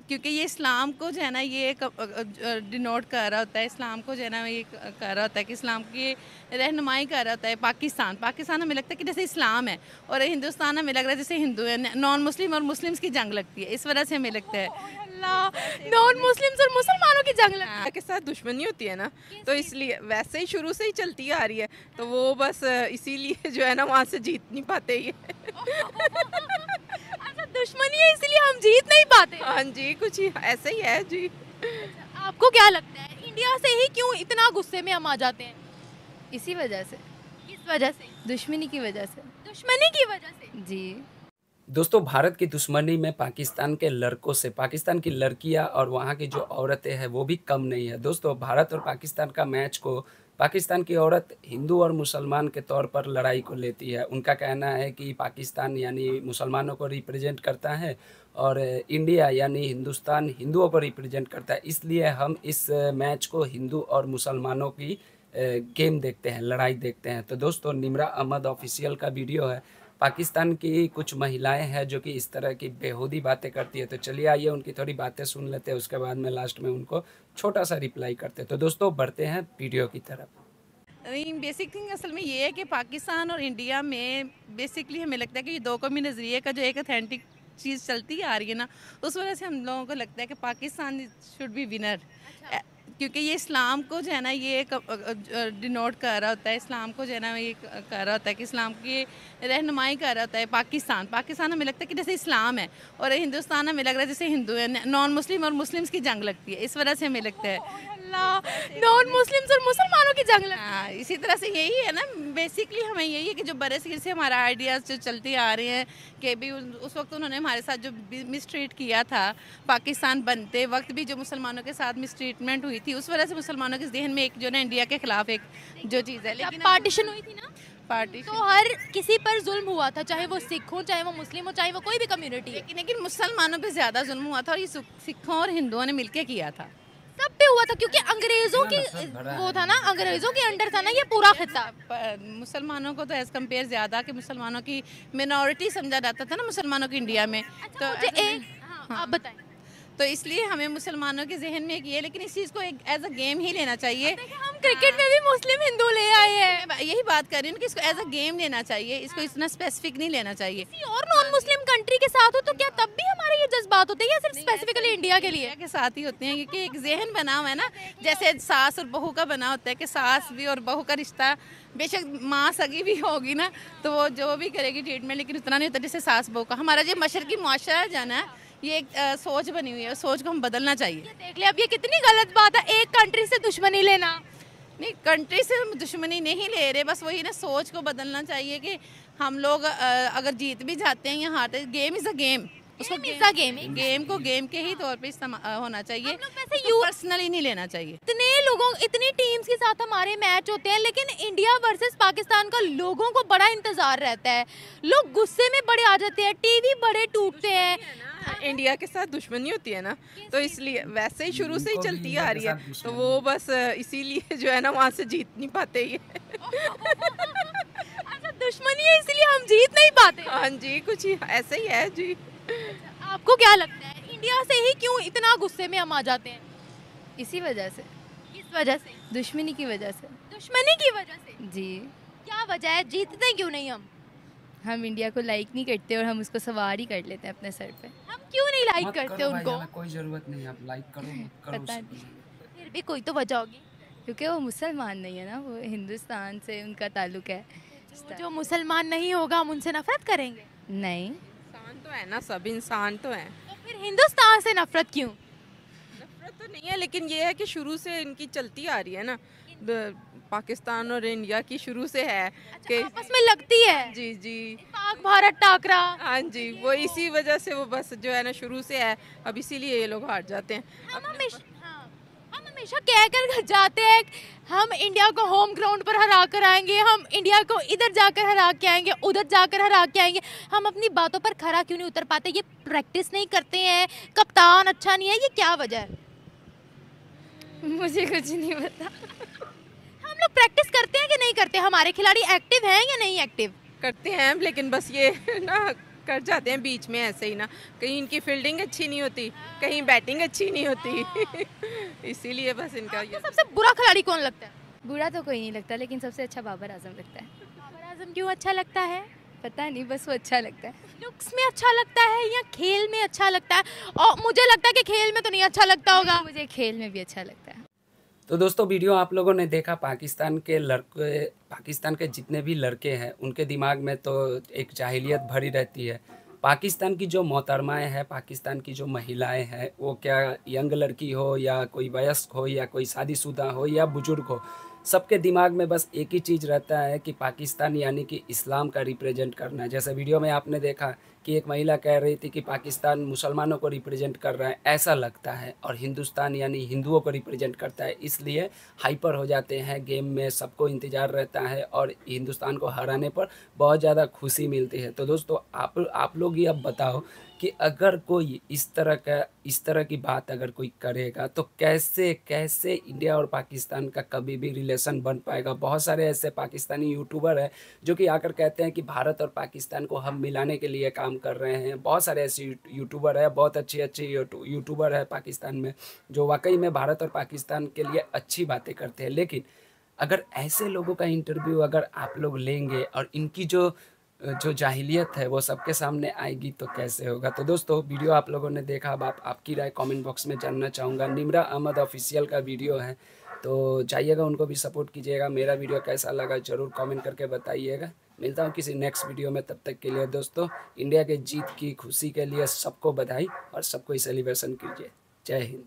क्योंकि ये इस्लाम को जो है ना ये डिनोट कर रहा होता है, इस्लाम को जो है ना ये कर रहा होता है कि इस्लाम की रहनुमाई कर रहा होता है। पाकिस्तान हमें लगता है कि जैसे इस्लाम है और हिंदुस्तान हमें लग रहा है जैसे हिंदू है, नॉन मुस्लिम और मुस्लिम्स की जंग लगती है, इस वजह से हमें लगता है नॉन मुस्लिम्स और मुसलमानों की जंग हाँ, के साथ दुश्मनी होती है ना, तो इसलिए वैसे ही शुरू से ही चलती आ रही है, तो वो बस इसीलिए जो है ना वहाँ से जीत नहीं पाते ये। अच्छा, दुश्मनी है इसलिए हम जीत नहीं पाते। हाँ जी, कुछ ही ऐसा ही है जी। आपको क्या लगता है इंडिया से ही क्यों इतना गुस्से में हम आ जाते हैं? इसी वजह से, किस वजह से? दुश्मनी की वजह से। दुश्मनी की वजह से जी। दोस्तों, भारत की दुश्मनी में पाकिस्तान के लड़कों से, पाकिस्तान की लड़कियां और वहां की जो औरतें हैं वो भी कम नहीं है। दोस्तों, भारत और पाकिस्तान का मैच को पाकिस्तान की औरत हिंदू और मुसलमान के तौर पर लड़ाई को लेती है। उनका कहना है कि पाकिस्तान यानी मुसलमानों को रिप्रेजेंट करता है और इंडिया यानी हिंदुस्तान हिंदुओं को रिप्रेजेंट करता है, इसलिए हम इस मैच को हिंदू और मुसलमानों की गेम देखते हैं, लड़ाई देखते हैं। तो दोस्तों, निम्रा अहमद ऑफिशियल का वीडियो है। पाकिस्तान की कुछ महिलाएं हैं जो कि इस तरह की बेहूदी बातें करती है, तो चलिए आइए उनकी थोड़ी बातें सुन लेते हैं, उसके बाद में लास्ट में उनको छोटा सा रिप्लाई करते हैं। तो दोस्तों, बढ़ते हैं वीडियो की तरफ। बेसिक थिंग असल में ये है कि पाकिस्तान और इंडिया में बेसिकली हमें लगता है कि ये दो कौमी नज़रिए का जो एक अथेंटिक चीज़ चलती आ रही है ना, उस वजह से हम लोगों को लगता है कि पाकिस्तान शुड बी विनर। क्योंकि ये इस्लाम को जो है ना ये डिनोट कर रहा होता है, इस्लाम को जो है ना ये कर रहा होता है कि इस्लाम की रहनुमाई कर रहा होता है। पाकिस्तान हमें लगता है कि जैसे इस्लाम है और हिंदुस्तान हमें लग रहा है जैसे हिंदू है, नॉन मुस्लिम और मुस्लिम्स की जंग लगती है, इस वजह से हमें लगता है नॉन मुस्लिम्स और मुसलमानों की जंग लगती है। हाँ, इसी तरह से यही है ना, बेसिकली हमें यही है कि जो बरसगीर से हमारा आइडियाज़ जो चलते आ रहे हैं कि भी उस वक्त उन्होंने हमारे साथ जो मिसट्रीट किया था, पाकिस्तान बनते वक्त भी जो मुसलमानों के साथ मिसट्रीटमेंट हुई थी, उस वजह से मुसलमानों के जहन में एक जो ना इंडिया के खिलाफ एक जो चीज़ है, लेकिन पार्टीशन हुई थी ना, पार्टीशन तो हर किसी पर जुल्म हुआ था, चाहे वो सिख हो, चाहे वो मुस्लिम हो, चाहे वो कोई भी कम्युनिटी है। लेकिन मुसलमानों पे ज़्यादा जुल्म हुआ था और ये सिखों और हिंदुओं ने मिलकर किया था, सब पे हुआ था, क्योंकि अंग्रेजों की वो था ना, अंग्रेजों के अंडर था ना ये पूरा खिता। मुसलमानों को तो एज कम्पेयर ज़्यादा कि मुसलमानों की मिनॉरिटी समझा जाता था ना मुसलमानों की इंडिया में। तो मुझे आप बताएं। तो इसलिए हमें मुसलमानों के जहन में एक ये, लेकिन इस चीज़ को एक एज अ गेम ही लेना चाहिए। हम क्रिकेट में भी मुस्लिम हिंदू ले आए हैं, यही बात कर रही हूँ कि इसको एज अ गेम लेना चाहिए, इसको इतना स्पेसिफिक नहीं लेना चाहिए। किसी और नॉन मुस्लिम कंट्री के साथ हो तो क्या तब भी हमारे ये जज्बात होते हैं या सिर्फ स्पेसिफिकली इंडिया के लिए? इंडिया के साथ ही होते हैं, क्योंकि एक जहन बना हुआ है ना, जैसे सास और बहू का बना होता है कि सास भी और बहू का रिश्ता, बेशक माँ सगी भी होगी ना तो वो जो भी करेगी ट्रीटमेंट, लेकिन उतना नहीं होता जैसे सास बहू का। हमारा जो मशरकी मुआशरा है जाना है, ये एक सोच बनी हुई है, सोच को हम बदलना चाहिए। देख ले अब ये कितनी गलत बात है, एक कंट्री से दुश्मनी लेना। नहीं, कंट्री से हम दुश्मनी नहीं ले रहे, बस वही ना सोच को बदलना चाहिए कि हम लोग अगर जीत भी जाते हैं या हारते, गेम इज़ अ गेम, उसको गेम को गेम के ही तौर पे होना चाहिए, पर्सनली नहीं लेना चाहिए। इतने लोगों, इतनी टीम्स के साथ हमारे मैच होते हैं, लेकिन इंडिया वर्सेस पाकिस्तान का लोगों को बड़ा इंतजार रहता है, लोग गुस्से में बड़े आ जाते हैं, टीवी बड़े टूटते हैं। इंडिया के साथ दुश्मनी होती है ना, तो इसलिए वैसे ही शुरू से ही चलती आ रही है, तो वो बस इसीलिए जो है ना वहाँ से जीत नहीं पाते ये। अच्छा, दुश्मनी है इसलिए हम जीत नहीं पाते। हाँ जी, कुछ ही ऐसा ही है जी। आपको क्या लगता है इंडिया से ही क्यों इतना गुस्से में हम आ जाते हैं? इसी वजह से, किस वजह से? दुश्मनी की वजह से। दुश्मनी की वजह से? जी। क्या वजह है, जीतते क्यों नहीं हम इंडिया को लाइक नहीं करते और हम उसको सवार ही कर लेते हैं अपने सर पे। हम क्यों नहीं लाइक करते उनको? कोई जरूरत नहीं, आप लाइक करो पता नहीं, फिर भी कोई तो वजह होगी। क्योंकि वो मुसलमान नहीं है ना, वो हिंदुस्तान से उनका ताल्लुक है। जो मुसलमान नहीं होगा हम उनसे नफरत करेंगे? नहीं, इंसान तो है ना, सब इंसान तो हैं। तो फिर हिंदुस्तान से नफरत क्यों? नफरत तो नहीं है, लेकिन ये है कि शुरू से इनकी चलती आ रही है ना, पाकिस्तान और इंडिया की शुरू से है कि आपस में लगती है। जी जी, पाक भारत टाकरा। हाँ जी, वो इसी वजह से वो बस जो है ना शुरू से है, अब इसीलिए ये लोग हार जाते हैं। हम हमेशा कह कर जाते हैं हम इंडिया को होम ग्राउंड पर हरा कर आएंगे, हम इंडिया को इधर जाकर हरा के आएंगे, उधर जाकर हरा के आएंगे। हम अपनी बातों पर खरा क्यों नहीं उतर पाते? ये प्रैक्टिस नहीं करते हैं, कप्तान अच्छा नहीं है, ये क्या वजह है? मुझे कुछ नहीं पता। हम लोग प्रैक्टिस करते हैं कि नहीं करते? हमारे खिलाड़ी एक्टिव हैं या नहीं एक्टिव? करते हैं, लेकिन बस ये ना कर जाते हैं बीच में ऐसे ही ना, कहीं इनकी फील्डिंग अच्छी नहीं होती, कहीं बैटिंग अच्छी नहीं होती इसीलिए बस इनका आपको सबसे बुरा खिलाड़ी कौन लगता है? बुरा तो कोई नहीं लगता, लेकिन सबसे अच्छा बाबर आजम लगता है। बाबर आजम क्यों अच्छा लगता है? पता नहीं, बस वो अच्छा लगता है। लुक्स में अच्छा लगता है या खेल में अच्छा लगता है? और मुझे लगता है कि खेल में तो नहीं अच्छा लगता होगा। मुझे खेल में भी अच्छा लगता है। तो दोस्तों वीडियो आप लोगों ने देखा, पाकिस्तान के जितने भी लड़के हैं उनके दिमाग में तो एक जाहिलियत भरी रहती है। पाकिस्तान की जो मोहतरमाएँ हैं, पाकिस्तान की जो महिलाएं हैं, वो क्या यंग लड़की हो या कोई वयस्क हो या कोई शादीशुदा हो या बुजुर्ग हो, सबके दिमाग में बस एक ही चीज़ रहता है कि पाकिस्तान यानी कि इस्लाम का रिप्रेजेंट करना। जैसे वीडियो में आपने देखा कि एक महिला कह रही थी कि पाकिस्तान मुसलमानों को रिप्रेजेंट कर रहा है, ऐसा लगता है, और हिंदुस्तान यानी हिंदुओं को रिप्रेजेंट करता है। इसलिए हाइपर हो जाते हैं गेम में, सबको इंतज़ार रहता है और हिंदुस्तान को हराने पर बहुत ज़्यादा खुशी मिलती है। तो दोस्तों आप लोग ही अब बताओ कि अगर कोई इस तरह की बात अगर कोई करेगा तो कैसे इंडिया और पाकिस्तान का कभी भी रिलेशन बन पाएगा। बहुत सारे ऐसे पाकिस्तानी यूट्यूबर हैं जो कि आकर कहते हैं कि भारत और पाकिस्तान को हम मिलाने के लिए काम कर रहे हैं। बहुत सारे ऐसे यूट्यूबर हैं, बहुत अच्छे यूट्यूबर हैं पाकिस्तान में, जो वाकई में भारत और पाकिस्तान के लिए अच्छी बातें करते हैं। लेकिन अगर ऐसे लोगों का इंटरव्यू अगर आप लोग लेंगे और इनकी जो जाहिलियत है वो सबके सामने आएगी तो कैसे होगा। तो दोस्तों वीडियो आप लोगों ने देखा, अब आपकी राय कमेंट बॉक्स में जानना चाहूँगा। निम्रा अहमद ऑफिशियल का वीडियो है, तो जाइएगा, उनको भी सपोर्ट कीजिएगा। मेरा वीडियो कैसा लगा ज़रूर कमेंट करके बताइएगा। मिलता हूँ किसी नेक्स्ट वीडियो में, तब तक के लिए दोस्तों इंडिया के जीत की खुशी के लिए सबको बधाई और सबको सेलिब्रेशन कीजिए। जय हिंद।